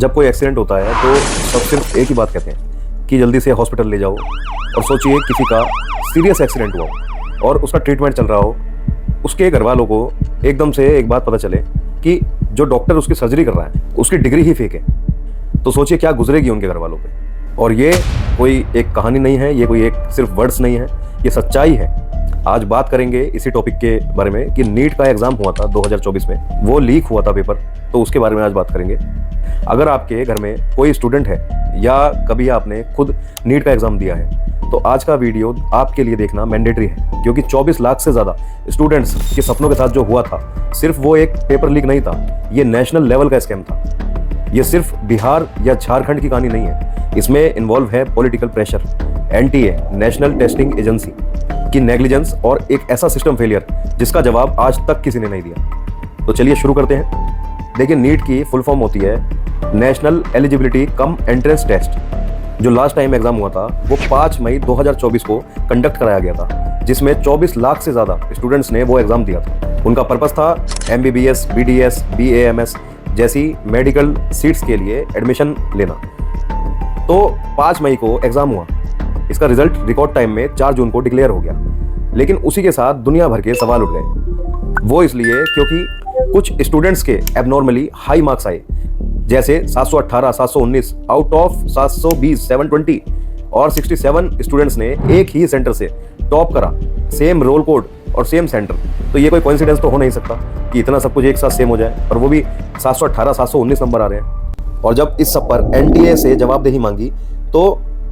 जब कोई एक्सीडेंट होता है तो सब सिर्फ एक ही बात कहते हैं कि जल्दी से हॉस्पिटल ले जाओ। और सोचिए किसी का सीरियस एक्सीडेंट हुआ हो और उसका ट्रीटमेंट चल रहा हो, उसके घर वालों को एकदम से एक बात पता चले कि जो डॉक्टर उसकी सर्जरी कर रहा है उसकी डिग्री ही फेक है, तो सोचिए क्या गुजरेगी उनके घर वालों पे। और ये कोई एक कहानी नहीं है, ये कोई एक सिर्फ वर्ड्स नहीं है, ये सच्चाई है। आज बात करेंगे इसी टॉपिक के बारे में कि नीट का एग्जाम हुआ था 2024 में, वो लीक हुआ था पेपर, तो उसके बारे में आज बात करेंगे। अगर आपके घर में कोई स्टूडेंट है या कभी आपने खुद नीट का एग्जाम दिया है तो आज का वीडियो आपके लिए देखना मैंडेटरी है, क्योंकि 24 लाख से ज़्यादा स्टूडेंट्स के सपनों के साथ जो हुआ था, सिर्फ वो एक पेपर लीक नहीं था, ये नेशनल लेवल का स्कैम था। ये सिर्फ बिहार या झारखंड की कहानी नहीं है, इसमें इन्वॉल्व है political pressure, NTA national testing agency की नेग्लिजेंस और एक ऐसा सिस्टम फेलियर जिसका जवाब आज तक किसी ने नहीं दिया। तो चलिए शुरू करते हैं। देखिए, नीट की फुल फॉर्म होती है national eligibility cum entrance test. जो लास्ट टाइम एग्जाम हुआ था वो 5 मई 2024 को कंडक्ट कराया गया था, जिसमें 24 लाख से ज़्यादा स्टूडेंट्स ने वो एग्जाम दिया था। उनका पर्पस था MBBS, BDS, BAMS जैसी मेडिकल सीट्स के लिए एडमिशन लेना। तो 5 मई को एग्जाम हुआ, इसका रिजल्ट रिकॉर्ड टाइम में 4 जून को डिक्लेयर हो गया। लेकिन उसी के साथ दुनिया भर के सवाल उठ गए। वो इसलिए क्योंकि कुछ स्टूडेंट्स के एबनॉर्मली हाई मार्क्स आए, जैसे 718, 719 आउट ऑफ 720, 720 और 67 स्टूडेंट्स ने एक ही सेंटर से टॉप करा, सेम रोल कोड और सेम सेंटर। तो ये कोई कोइंसिडेंस तो हो नहीं सकता कि इतना सब कुछ एक साथ सेम हो जाए, और वो भी 718, 719 नंबर आ रहे हैं। और जब इस सब पर एनटीए से जवाबदेही मांगी तो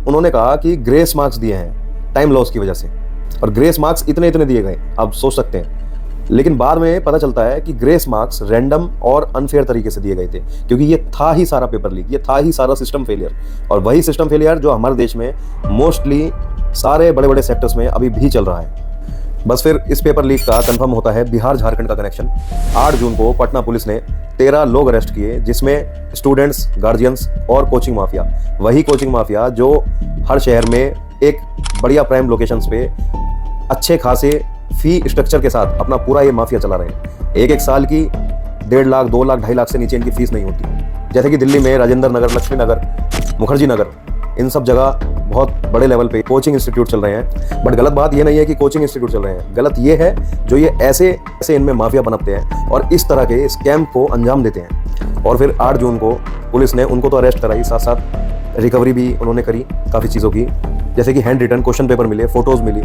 उन्होंने कहा कि ग्रेस मार्क्स दिए हैं टाइम लॉस की वजह से, और ग्रेस मार्क्स इतने इतने दिए गए, आप सोच सकते हैं। लेकिन बाद में पता चलता है कि ग्रेस मार्क्स रैंडम और अनफेयर तरीके से दिए गए थे, क्योंकि ये था ही सारा पेपर लीक, ये था ही सारा सिस्टम फेलियर। और वही सिस्टम फेलियर जो हमारे देश में मोस्टली सारे बड़े बड़े सेक्टर्स में अभी भी चल रहा है। बस फिर इस पेपर लीक का कंफर्म होता है बिहार झारखंड का कनेक्शन। 8 जून को पटना पुलिस ने 13 लोग अरेस्ट किए, जिसमें स्टूडेंट्स, गार्जियंस और कोचिंग माफिया। वही कोचिंग माफिया जो हर शहर में एक बढ़िया प्राइम लोकेशंस पे अच्छे खासे फी स्ट्रक्चर के साथ अपना पूरा ये माफिया चला रहे हैं। एक साल की 1.5 लाख, 2 लाख, 2.5 लाख से नीचे इनकी फीस नहीं होती। जैसे कि दिल्ली में राजेंद्र नगर, लक्ष्मी नगर, मुखर्जी नगर, इन सब जगह बहुत बड़े लेवल पे कोचिंग इंस्टीट्यूट चल रहे हैं। बट गलत बात ये नहीं है कि कोचिंग इंस्टीट्यूट चल रहे हैं, गलत ये है जो ये ऐसे इनमें माफिया बनाते हैं और इस तरह के स्कैम को अंजाम देते हैं। और फिर 8 जून को पुलिस ने उनको तो अरेस्ट कराई, साथ साथ रिकवरी भी उन्होंने करी काफ़ी चीज़ों की, जैसे कि हैंड रिटन क्वेश्चन पेपर मिले, फोटोज़ मिली,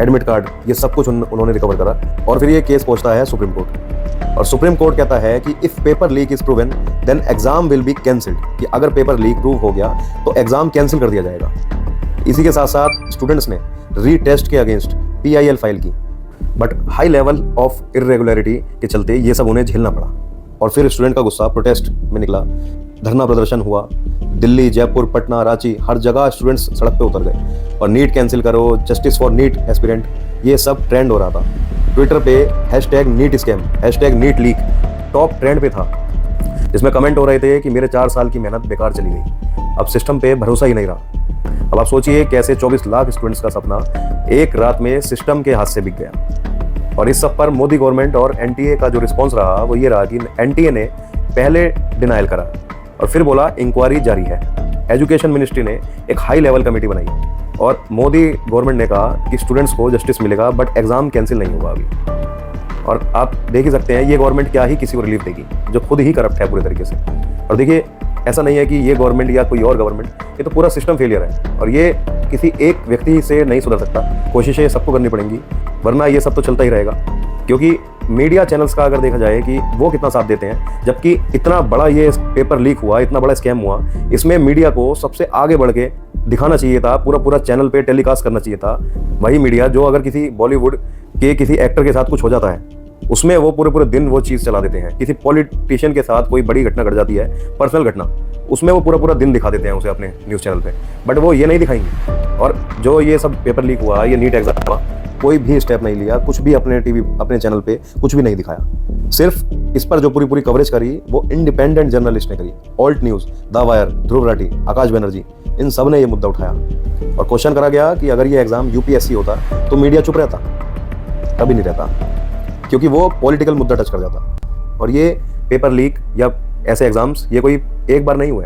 एडमिट कार्ड, ये सब कुछ उन्होंने रिकवर करा। और फिर ये केस पहुंचता है सुप्रीम कोर्ट, और सुप्रीम कोर्ट कहता है कि if paper leak is proven then exam will be cancelled, कि अगर पेपर लीक प्रूव हो गया तो एग्जाम कैंसिल कर दिया जाएगा। इसी के साथ साथ स्टूडेंट्स ने रीटेस्ट के अगेंस्ट PIL फाइल की, but high level of irregularity के चलते ये सब उन्हें झेलना पड़ा। और फिर स्टूडेंट का गुस्सा प्रोटेस्ट में निकला, धरना प्रदर्शन हुआ, दिल्ली, जयपुर, पटना, रांची, हर जगह स्टूडेंट्स सड़क पे उतर गए और नीट कैंसिल करो, जस्टिस फॉर नीट एस्पिरेंट, ये सब ट्रेंड हो रहा था। ट्विटर पे #NEET scam, #NEET leak top trend पे था, जिसमें कमेंट हो रहे थे कि मेरे 4 साल की मेहनत बेकार चली गई, अब सिस्टम पे भरोसा ही नहीं रहा। अब आप सोचिए कैसे 24 लाख स्टूडेंट्स का सपना एक रात में सिस्टम के हाथ से बिक गया। और इस सब पर मोदी गवर्नमेंट और एनटीए का जो रिस्पॉन्स रहा वो ये रहा कि एनटीए ने पहले डिनायल करा और फिर बोला इंक्वायरी जारी है। एजुकेशन मिनिस्ट्री ने एक हाई लेवल कमेटी बनाई और मोदी गवर्नमेंट ने कहा कि स्टूडेंट्स को जस्टिस मिलेगा, बट एग्जाम कैंसिल नहीं होगा अभी। और आप देख ही सकते हैं ये गवर्नमेंट क्या ही किसी को रिलीफ देगी जो खुद ही करप्ट है पूरे तरीके से। और देखिए, ऐसा नहीं है कि ये गवर्नमेंट या कोई और गवर्नमेंट, ये तो पूरा सिस्टम फेलियर है और ये किसी एक व्यक्ति से नहीं सुधर सकता। कोशिशें सबको करनी पड़ेंगी, वरना ये सब तो चलता ही रहेगा। क्योंकि मीडिया चैनल्स का अगर देखा जाए कि वो कितना साथ देते हैं, जबकि इतना बड़ा ये पेपर लीक हुआ, इतना बड़ा स्कैम हुआ, इसमें मीडिया को सबसे आगे बढ़ के दिखाना चाहिए था, पूरा चैनल पे टेलीकास्ट करना चाहिए था। वही मीडिया जो अगर किसी बॉलीवुड के किसी एक्टर के साथ कुछ हो जाता है, उसमें वो पूरे दिन वो चीज़ चला देते हैं। किसी पॉलिटिशियन के साथ कोई बड़ी घटना घट जाती है, पर्सनल घटना, उसमें वो पूरा दिन दिखा देते हैं उसे अपने न्यूज़ चैनल पे, बट वो ये नहीं दिखाएंगे। और जो ये सब पेपर लीक हुआ, ये नीट एग्जाम हुआ, कोई भी स्टेप नहीं लिया, कुछ भी अपने टीवी, अपने चैनल पे कुछ भी नहीं दिखाया। सिर्फ इस पर जो पूरी कवरेज करी वो इंडिपेंडेंट जर्नलिस्ट ने करी। Alt news, the wire, Dhruv Rathee, आकाश बनर्जी, इन सब ने ये मुद्दा उठाया और क्वेश्चन करा गया कि अगर ये एग्जाम UPSC होता तो मीडिया चुप रहता? कभी नहीं रहता, क्योंकि वो पॉलिटिकल मुद्दा टच कर जाता। और ये पेपर लीक या ऐसे एग्ज़ाम्स ये कोई एक बार नहीं हुए,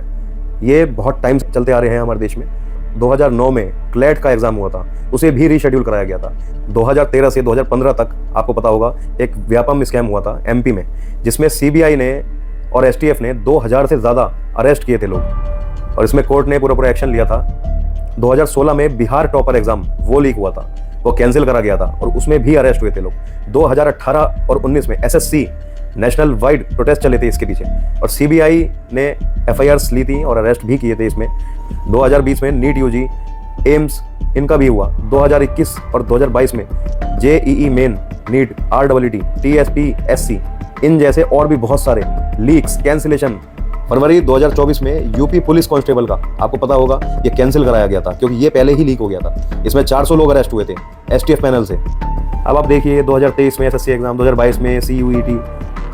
ये बहुत टाइम से चलते आ रहे हैं हमारे देश में। 2009 में क्लैट का एग्ज़ाम हुआ था, उसे भी रीशेड्यूल कराया गया था। 2013 से 2015 तक आपको पता होगा एक व्यापम स्कैम हुआ था एमपी में, जिसमें सीबीआई ने और एसटीएफ ने 2000 से ज़्यादा अरेस्ट किए थे लोग, और इसमें कोर्ट ने पूरा एक्शन लिया था। 2016 में बिहार टॉपर एग्ज़ाम वो लीक हुआ था, वो कैंसिल करा गया था और उसमें भी अरेस्ट हुए थे लोग। 2018 और 19 में एसएससी नेशनल वाइड प्रोटेस्ट चले थे इसके पीछे, और सीबीआई ने एफआईआर्स ली थी और अरेस्ट भी किए थे इसमें। 2020 में नीट यूजी, एम्स, इनका भी हुआ। 2021 और 2022 में जेईई मेन, नीट, आरडब्ल्यूटी, टीएसपीएससी, इन जैसे और भी बहुत सारे लीक्स, कैंसिलेशन। फरवरी 2024 में यूपी पुलिस कांस्टेबल का आपको पता होगा ये कैंसिल कराया गया था, क्योंकि ये पहले ही लीक हो गया था। इसमें 400 लोग अरेस्ट हुए थे एसटीएफ पैनल से। अब आप देखिए 2023 में एसएससी एग्जाम, 2022 में सीयूईटी,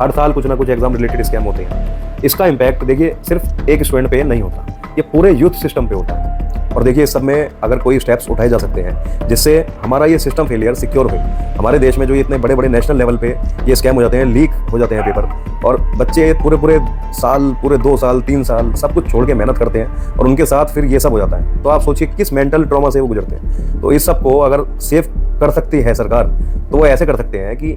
हर साल कुछ ना कुछ एग्जाम रिलेटेड स्कैम होते हैं। इसका इम्पैक्ट देखिए सिर्फ एक स्टूडेंट पे नहीं होता, ये पूरे यूथ सिस्टम पे होता है। और देखिए इस सब में अगर कोई स्टेप्स उठाए जा सकते हैं जिससे हमारा ये सिस्टम फेलियर सिक्योर हो। हमारे देश में जो इतने बड़े बड़े नेशनल लेवल पे ये स्कैम हो जाते हैं, लीक हो जाते हैं पेपर, और बच्चे पूरे साल, पूरे 2 साल 3 साल सब कुछ छोड़ के मेहनत करते हैं, और उनके साथ फिर ये सब हो जाता है। तो आप सोचिए किस मेंटल ट्रॉमा से वो गुजरते हैं। तो इस सब को अगर सेफ कर सकती है सरकार, तो वो ऐसे कर सकते हैं कि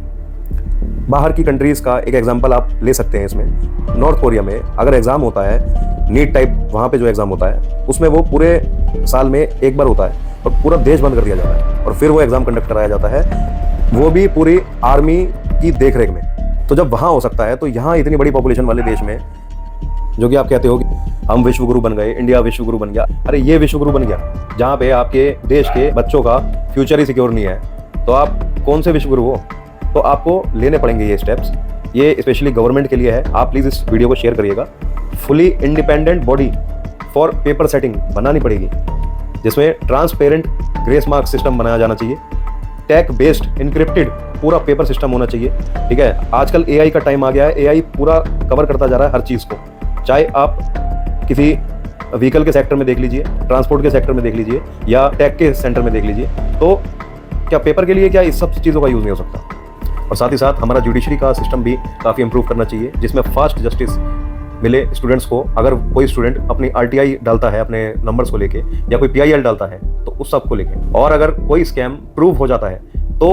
बाहर की कंट्रीज़ का एक एग्जांपल आप ले सकते हैं इसमें। नॉर्थ कोरिया में अगर एग्ज़ाम होता है नीट टाइप, वहाँ पे जो एग्ज़ाम होता है उसमें वो पूरे साल में एक बार होता है और पूरा देश बंद कर दिया जाता है, और फिर वो एग्ज़ाम कंडक्ट कराया जाता है, वो भी पूरी आर्मी की देखरेख में। तो जब वहाँ हो सकता है तो यहाँ इतनी बड़ी पॉपुलेशन वाले देश में, जो कि आप कहते हो कि हम विश्वगुरु बन गए, इंडिया विश्वगुरु बन गया, अरे ये विश्वगुरु बन गया जहाँ पे आपके देश के बच्चों का फ्यूचर ही सिक्योर नहीं है, तो आप कौन से विश्वगुरु हो? तो आपको लेने पड़ेंगे ये स्टेप्स। ये स्पेशली गवर्नमेंट के लिए है। आप प्लीज़ इस वीडियो को शेयर करिएगा। Fully independent body for paper setting बनानी पड़ेगी, जिसमें ट्रांसपेरेंट ग्रेस मार्क सिस्टम बनाया जाना चाहिए। टैग बेस्ड इनक्रिप्टेड पूरा पेपर सिस्टम होना चाहिए। ठीक है, आजकल एआई का टाइम आ गया है, एआई पूरा कवर करता जा रहा है हर चीज़ को। चाहे आप किसी व्हीकल के सेक्टर में देख लीजिए, ट्रांसपोर्ट के सेक्टर में देख लीजिए, या टैग के सेंटर में देख लीजिए, तो क्या पेपर के लिए क्या इस सब चीज़ों का यूज़ नहीं हो सकता? और साथ ही साथ हमारा जुडिशरी का सिस्टम भी काफ़ी इंप्रूव करना चाहिए, जिसमें फास्ट जस्टिस मिले स्टूडेंट्स को। अगर कोई स्टूडेंट अपनी आरटीआई डालता है अपने नंबर्स को लेके, या कोई पीआईएल डालता है, तो उस सब को लेके, और अगर कोई स्कैम प्रूव हो जाता है तो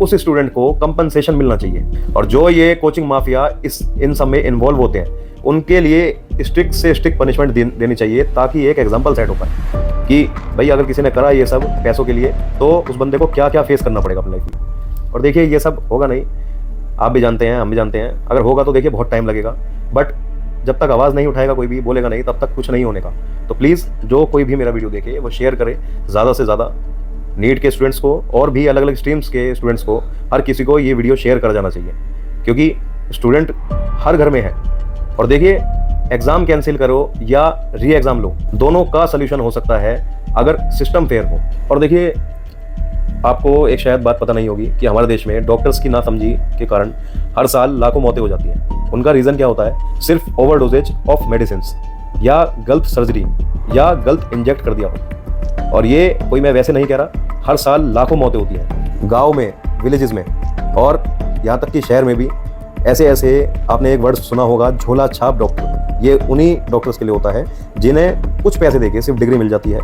उस स्टूडेंट को कंपनसेशन मिलना चाहिए। और जो ये कोचिंग माफिया इन सब में इन्वॉल्व होते हैं, उनके लिए स्ट्रिक्ट से स्ट्रिक्ट पनिशमेंट देनी चाहिए, ताकि एक एग्जाम्पल सेट हो पाए कि भाई अगर किसी ने करा ये सब पैसों के लिए, तो उस बंदे को क्या क्या फेस करना पड़ेगा अपनी लाइफ में। और देखिए ये सब होगा नहीं, आप भी जानते हैं, हम भी जानते हैं। अगर होगा तो देखिए बहुत टाइम लगेगा, बट जब तक आवाज़ नहीं उठाएगा कोई भी, बोलेगा नहीं, तब तक कुछ नहीं होने का। तो प्लीज़ जो कोई भी मेरा वीडियो देखे वो शेयर करे ज़्यादा से ज़्यादा। नीट के स्टूडेंट्स को और भी अलग अलग स्ट्रीम्स के स्टूडेंट्स को, हर किसी को ये वीडियो शेयर कर जाना चाहिए, क्योंकि स्टूडेंट हर घर में है। और देखिए एग्ज़ाम कैंसिल करो या री एग्ज़ाम लो, दोनों का सल्यूशन हो सकता है अगर सिस्टम फेयर हो। और देखिए आपको एक शायद बात पता नहीं होगी कि हमारे देश में डॉक्टर्स की नासमझी के कारण हर साल लाखों मौतें हो जाती हैं। उनका रीज़न क्या होता है? सिर्फ ओवरडोजेज ऑफ मेडिसिन, या गलत सर्जरी, या गलत इंजेक्ट कर दिया हो। और ये कोई मैं वैसे नहीं कह रहा, हर साल लाखों मौतें होती हैं गाँव में, विलेजेस में, और यहाँ तक कि शहर में भी। ऐसे आपने एक वर्ड सुना होगा, झोला छाप डॉक्टर। ये उन्हीं डॉक्टर्स के लिए होता है जिन्हें कुछ पैसे देके सिर्फ डिग्री मिल जाती है,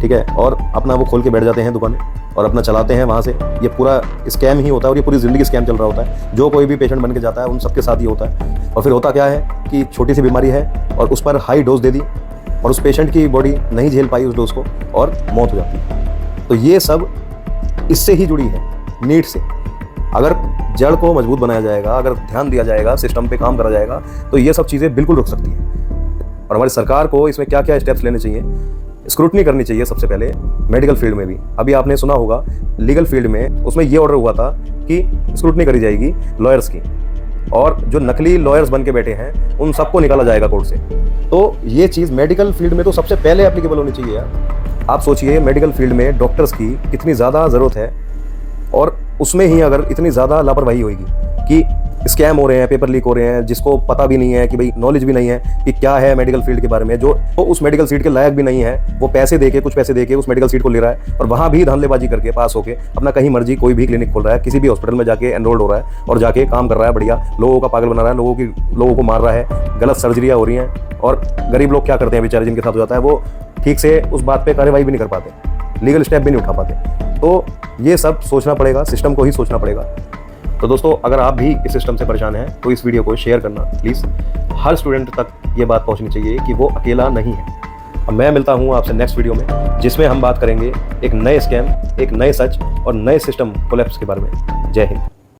ठीक है, और अपना वो खोल के बैठ जाते हैं दुकानें और अपना चलाते हैं वहाँ से। ये पूरा स्कैम ही होता है, और ये पूरी ज़िंदगी स्कैम चल रहा होता है। जो कोई भी पेशेंट बन के जाता है उन सबके साथ ही होता है। और फिर होता क्या है कि छोटी सी बीमारी है और उस पर हाई डोज दे दी, और उस पेशेंट की बॉडी नहीं झेल पाई उस डोज को, और मौत हो जाती है। तो ये सब इससे ही जुड़ी है, नीट से। अगर जड़ को मजबूत बनाया जाएगा, अगर ध्यान दिया जाएगा, सिस्टम पे काम करा जाएगा, तो ये सब चीज़ें बिल्कुल रुक सकती हैं। और हमारी सरकार को इसमें क्या क्या स्टेप्स लेने चाहिए, स्क्रूटनी करनी चाहिए सबसे पहले मेडिकल फील्ड में भी। अभी आपने सुना होगा लीगल फील्ड में, उसमें ये ऑर्डर हुआ था कि स्क्रूटनी करी जाएगी लॉयर्स की, और जो नकली लॉयर्स बन के बैठे हैं उन सबको निकाला जाएगा कोर्ट से। तो ये चीज़ मेडिकल फील्ड में तो सबसे पहले एप्लीकेबल होनी चाहिए यार। आप सोचिए मेडिकल फील्ड में डॉक्टर्स की कितनी ज़्यादा ज़रूरत है, और उसमें ही अगर इतनी ज़्यादा लापरवाही होगी कि स्कैम हो रहे हैं, पेपर लीक हो रहे हैं, जिसको पता भी नहीं है कि भाई नॉलेज भी नहीं है कि क्या है मेडिकल फील्ड के बारे में, जो वो उस मेडिकल सीट के लायक भी नहीं है, वो पैसे देके कुछ पैसे देके उस मेडिकल सीट को ले रहा है और वहाँ भी धांधलेबाजी करके पास होके अपना कहीं मर्जी कोई भी क्लिनिक खोल रहा है, किसी भी हॉस्पिटल में जाके एनरोल्ड हो रहा है और जाके काम कर रहा है बढ़िया, लोगों का पागल बना रहा है, लोगों को मार रहा है, गलत सर्जरियाँ हो रही हैं। और गरीब लोग क्या करते हैं बेचारे, जिनके साथ हो जाता है, वो ठीक से उस बात पे कार्रवाई भी नहीं कर पाते, लीगल स्टेप भी नहीं उठा पाते। तो ये सब सोचना पड़ेगा, सिस्टम को ही सोचना पड़ेगा। तो दोस्तों, अगर आप भी इस सिस्टम से परेशान हैं तो इस वीडियो को शेयर करना प्लीज़। हर स्टूडेंट तक ये बात पहुंचनी चाहिए कि वो अकेला नहीं है। अब मैं मिलता हूं आपसे नेक्स्ट वीडियो में, जिसमें हम बात करेंगे एक नए स्कैम, एक नए सच और नए सिस्टम कोलैप्स के बारे में। जय हिंद।